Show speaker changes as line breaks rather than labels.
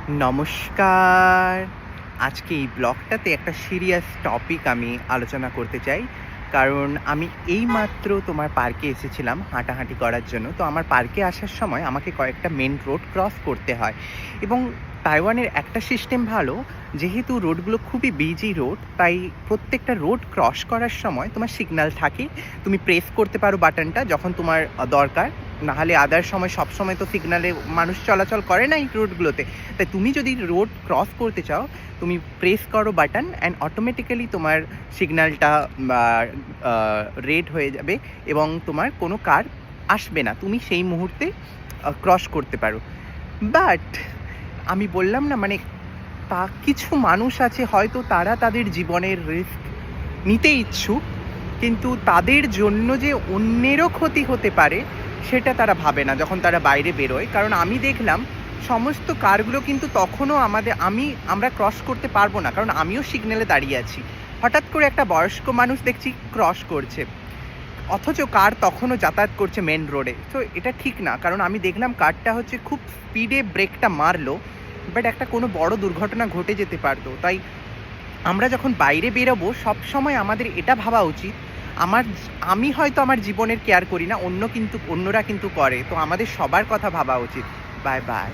নমস্কার। আজকে এই ব্লগটাতে একটা সিরিয়াস টপিক আমি আলোচনা করতে চাই। কারণ আমি এইমাত্র তোমার পার্কে এসেছিলাম হাঁটাহাঁটি করার জন্য। তো আমার পার্কে আসার সময় আমাকে কয়েকটা মেন রোড ক্রস করতে হয় এবং তাইওয়ানের একটা সিস্টেম ভালো, যেহেতু রোডগুলো খুবই বিজি রোড, তাই প্রত্যেকটা রোড ক্রস করার সময় তোমার সিগন্যাল থাকে। তুমি প্রেস করতে পারো বাটনটা যখন তোমার দরকার, নাহলে আদার সময় সবসময় তো সিগনালে মানুষ চলাচল করে না এই রোডগুলোতে। তাই তুমি যদি রোড ক্রস করতে চাও, তুমি প্রেস করো বাটন অ্যান্ড অটোমেটিক্যালি তোমার সিগন্যালটা রেড হয়ে যাবে এবং তোমার কোনো কার আসবে না, তুমি সেই মুহূর্তে ক্রস করতে পারো। বাট আমি বললাম না, মানে কিছু মানুষ আছে হয়তো তারা তাদের জীবনের রিস্ক নিতে ইচ্ছুক, কিন্তু তাদের জন্য যে অন্যেরও ক্ষতি হতে পারে সেটা তারা ভাবে না যখন তারা বাইরে বেরোয়। কারণ আমি দেখলাম সমস্ত কারগুলো কিন্তু তখনও আমরা ক্রস করতে পারবো না, কারণ আমিও সিগন্যালে দাঁড়িয়ে আছি। হঠাৎ করে একটা বয়স্ক মানুষ দেখছি ক্রস করছে, অথচ কার তখনও যাতায়াত করছে মেন রোডে। তো এটা ঠিক না, কারণ আমি দেখলাম কারটা হচ্ছে খুব স্পিডে ব্রেকটা মারলো, বাট একটা কোনো বড় দুর্ঘটনা ঘটে যেতে পারতো। তাই আমরা যখন বাইরে বেরোবো সবসময় আমাদের এটা ভাবা উচিত, আমি হয়তো আমার জীবনের কেয়ার করি না, অন্যরা কিন্তু করে, তো আমাদের সবার কথা ভাবা উচিত। Bye bye.